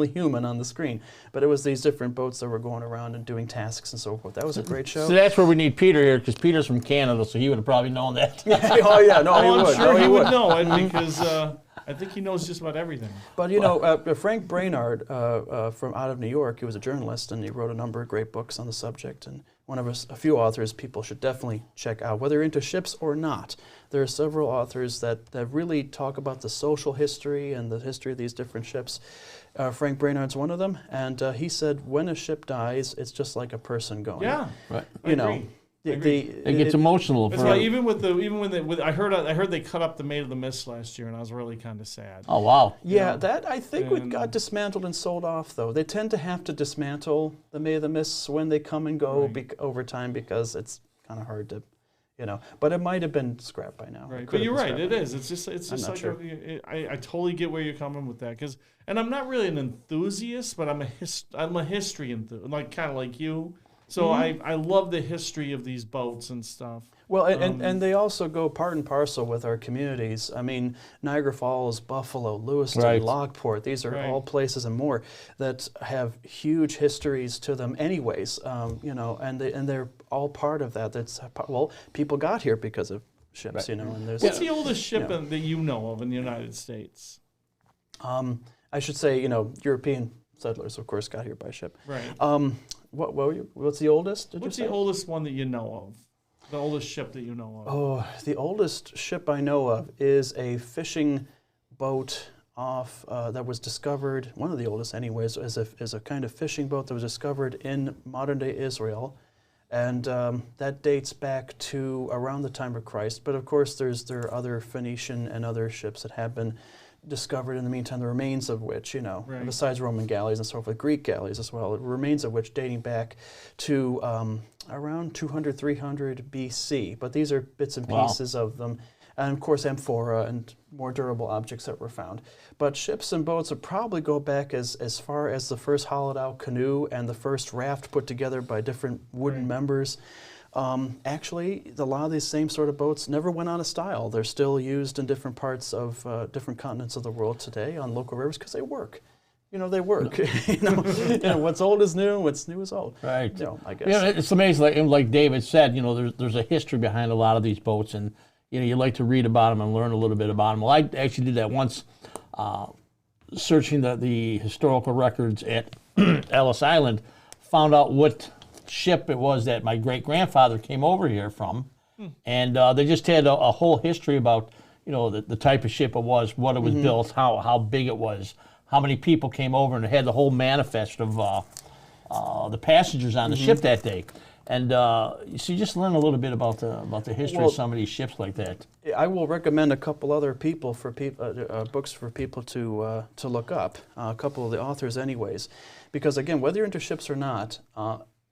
human on the screen. But it was these different boats that were going around and doing tasks and so forth. That was a great show. So that's where we need Peter here, because Peter's from Canada, so he would have probably known that. Oh yeah, no, he would. I'm sure he would know it because I think he knows just about everything. But Frank Brainard from out of New York, he was a journalist and he wrote a number of great books on the subject. And one of a few authors people should definitely check out, whether you're into ships or not. There are several authors that really talk about the social history and the history of these different ships. Frank Brainard's one of them, and he said when a ship dies, it's just like a person going. Yeah, right. It gets emotional. That's why even when I heard they cut up the Maid of the Mist last year, and I was really kind of sad. Oh wow! Yeah, that I think got dismantled and sold off. Though they tend to have to dismantle the Maid of the Mists when they come and go over time because it's kind of hard to, But it might have been scrapped by now. Right, but you're right. It is. It's just like sure. I totally get where you're coming with that and I'm not really an enthusiast, but I'm a history enthusiast, kind of like you. So I love the history of these boats and stuff. Well, and they also go part and parcel with our communities. I mean, Niagara Falls, Buffalo, Lewiston, Lockport, these are all places and more that have huge histories to them anyways, and they're all part of that. People got here because of ships, and there's... What's the oldest ship that you know of in the United States? I should say, European settlers, of course, got here by ship. Right. What's the oldest? What's the oldest one that you know of? The oldest ship that you know of? Oh, the oldest ship I know of is a fishing boat that was discovered. One of the oldest, anyways, is a kind of fishing boat that was discovered in modern-day Israel, and that dates back to around the time of Christ. But of course, there are other Phoenician and other ships that have been discovered in the meantime, the remains of which, besides Roman galleys and so forth, Greek galleys as well, the remains of which dating back to around 200, 300 BC. But these are bits and pieces of them. And of course, amphora and more durable objects that were found. But ships and boats would probably go back as far as the first hollowed out canoe and the first raft put together by different wooden members. Actually, a lot of these same sort of boats never went out of style. They're still used in different parts of different continents of the world today on local rivers because they work. They work. What's old is new. What's new is old. Right. I guess. Yeah, it's amazing. Like David said, there's a history behind a lot of these boats, and you like to read about them and learn a little bit about them. Well, I actually did that once, searching the historical records at Ellis Island, found out what ship it was that my great-grandfather came over here from, and they just had a whole history about the type of ship it was, what it was built, how big it was, how many people came over, and it had the whole manifest of the passengers on the ship that day. And so you just learn a little bit about the history of some of these ships like that. I will recommend a couple other books for people to look up. A couple of the authors, anyways, because again, whether you're into ships or not,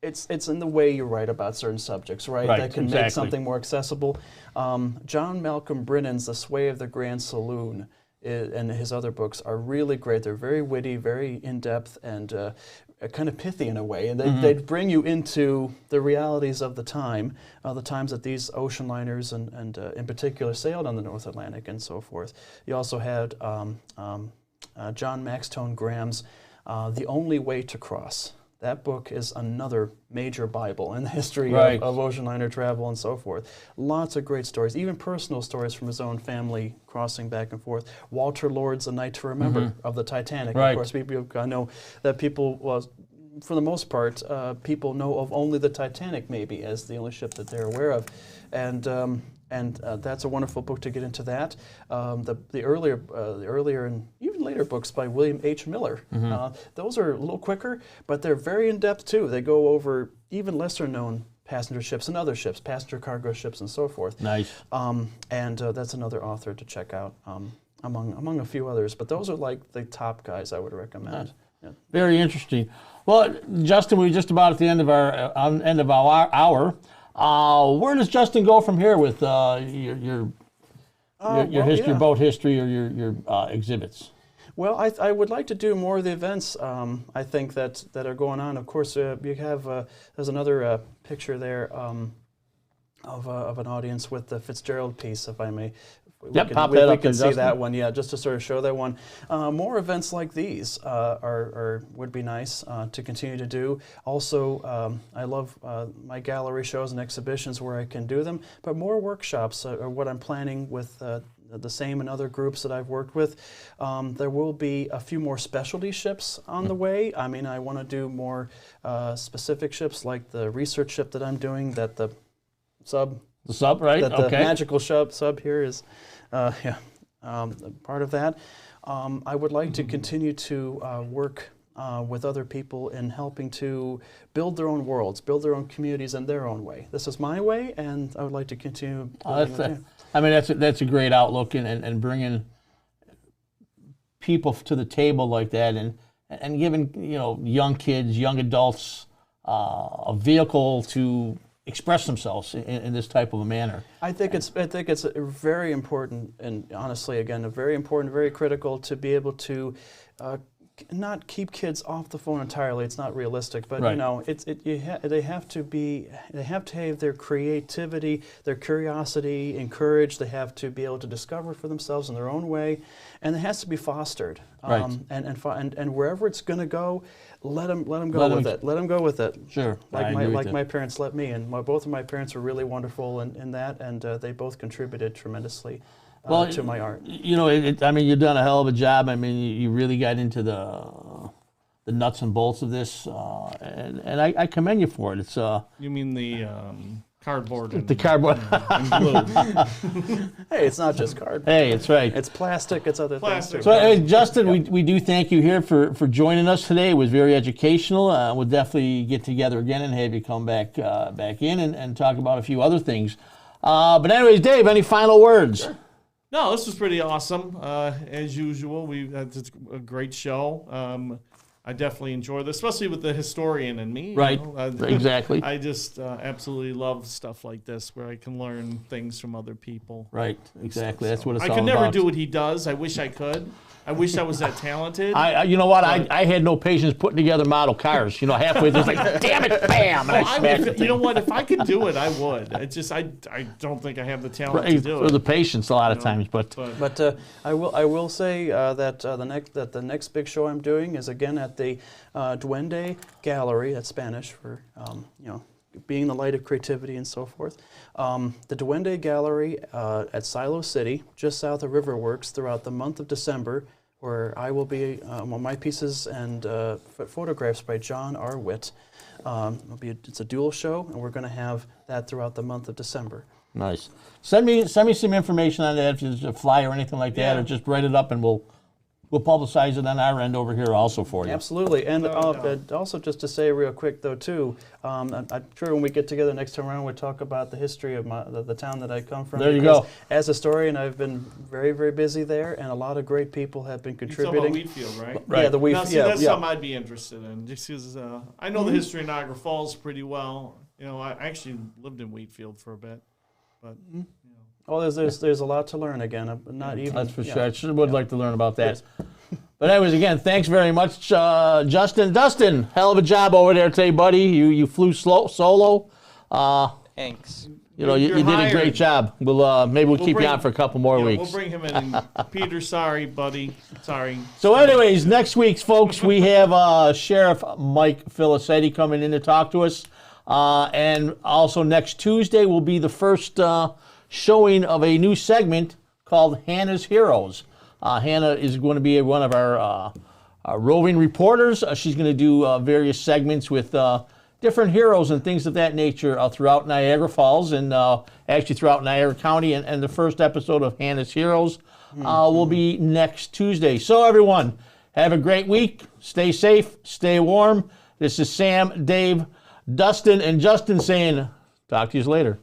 it's in the way you write about certain subjects, right? That can make something more accessible. John Malcolm Brennan's *The Sway of the Grand Saloon* and his other books are really great. They're very witty, very in depth, and kind of pithy in a way, and they'd bring you into the realities of the times that these ocean liners and in particular sailed on the North Atlantic and so forth. You also had John Maxtone Graham's *The Only Way to Cross*. That book is another major Bible in the history of ocean liner travel and so forth. Lots of great stories, even personal stories from his own family crossing back and forth. Walter Lord's *A Night to Remember* of the Titanic. Of course, I know that people, for the most part, people know of only the Titanic maybe as the only ship that they're aware of. And that's a wonderful book to get into that. The earlier and even later books by William H. Miller, those are a little quicker, but they're very in-depth too. They go over even lesser-known passenger ships and other ships, passenger cargo ships and so forth. Nice. And that's another author to check out among a few others. But those are like the top guys I would recommend. Yeah. Very interesting. Well, Justin, we're just about at the end of our hour. Where does Justin go from here with your history, boat history, or your exhibits? Well, I would like to do more of the events. I think that are going on. Of course, you have there's another picture there of an audience with the Fitzgerald piece, if I may. Pop that up. We can see that one, just to sort of show that one. More events like these would be nice to continue to do. Also, I love my gallery shows and exhibitions where I can do them, but more workshops are what I'm planning with the same and other groups that I've worked with. There will be a few more specialty ships on the way. I mean, I want to do more specific ships like the research ship that I'm doing, that the sub, right? That the magical sub here is part of that. I would like to continue to work with other people in helping to build their own worlds, build their own communities in their own way. This is my way, and I would like to continue. That's a great outlook, and bringing people to the table like that, and giving young kids, young adults a vehicle to express themselves in this type of a manner. I think it's very important, and honestly, again, very important, very critical to be able to not keep kids off the phone entirely. It's not realistic, but they have to have their creativity, their curiosity encouraged. They have to be able to discover for themselves in their own way, and it has to be fostered. And wherever it's going to go, let them go with it. Let them go with it. Sure. Like my parents let me, and both of my parents were really wonderful in that, and they both contributed tremendously to my art. You've done a hell of a job. I mean, you really got into the nuts and bolts of this, and I commend you for it. It's You mean the cardboard? The cardboard. And glue. Hey, it's not just cardboard. Hey, it's right. It's plastic. It's other things too. So, anyway, Justin, we do thank you here for joining us today. It was very educational. We'll definitely get together again and have you come back in and talk about a few other things. But anyways, Dave, any final words? Sure. No, this was pretty awesome. As usual, it's a great show. I definitely enjoy this, especially with the historian and me. Right, exactly. I just absolutely love stuff like this where I can learn things from other people. Right, exactly. That's what it's all about. I about. could never do what he does. I wish I could. I wish I was that talented. You know what? I had no patience putting together model cars. Halfway through, it's like, damn it, bam! And I smashed the thing. You know what? If I could do it, I would. It's just I don't think I have the talent to do it. Or the patience a lot of times, but I will say that the next big show I'm doing is again at the Duende Gallery. That's Spanish for being the light of creativity and so forth. The Duende Gallery at Silo City, just south of Riverworks, throughout the month of December, where I will be my pieces and photographs by John R. Witt. It's a dual show, and we're going to have that throughout the month of December. Nice. Send me some information on that, if there's a flyer or anything like that, Yeah. or just write it up and we'll publicize it on our end over here also for you. Absolutely, and No. also just to say real quick though too, I'm sure when we get together next time around, we'll talk about the history of the town that I come from. There you because go. As a historian, I've been very, very busy there, and a lot of great people have been You're talking about contributing. Wheatfield, right? Right. Yeah, the Now, see, yeah, that's yeah. something I'd be interested in, just because I know the history of Niagara Falls pretty well. You know, I actually lived in Wheatfield for a bit, but you know. Oh, there's a lot to learn again. Not even. That's for yeah. sure. I sure would like to learn about that. Yes. But anyways, again, thanks very much, Justin. Dustin, hell of a job over there today, buddy. You flew solo. Thanks. You You're did a hired. great job. Maybe we'll keep bring- you on for a couple more Yeah, weeks. we'll bring him in. Peter, sorry, buddy. Sorry. So anyways, next week's folks, we have Sheriff Mike Filicetti coming in to talk to us. And also next Tuesday will be the first showing of a new segment called Hannah's Heroes. Hannah is going to be one of our roving reporters. She's going to do various segments with different heroes and things of that nature throughout Niagara Falls and actually throughout Niagara County. And the first episode of Hannah's Heroes will be next Tuesday. So everyone, have a great week. Stay safe. Stay warm. This is Sam, Dave, Dustin, and Justin saying, talk to you later.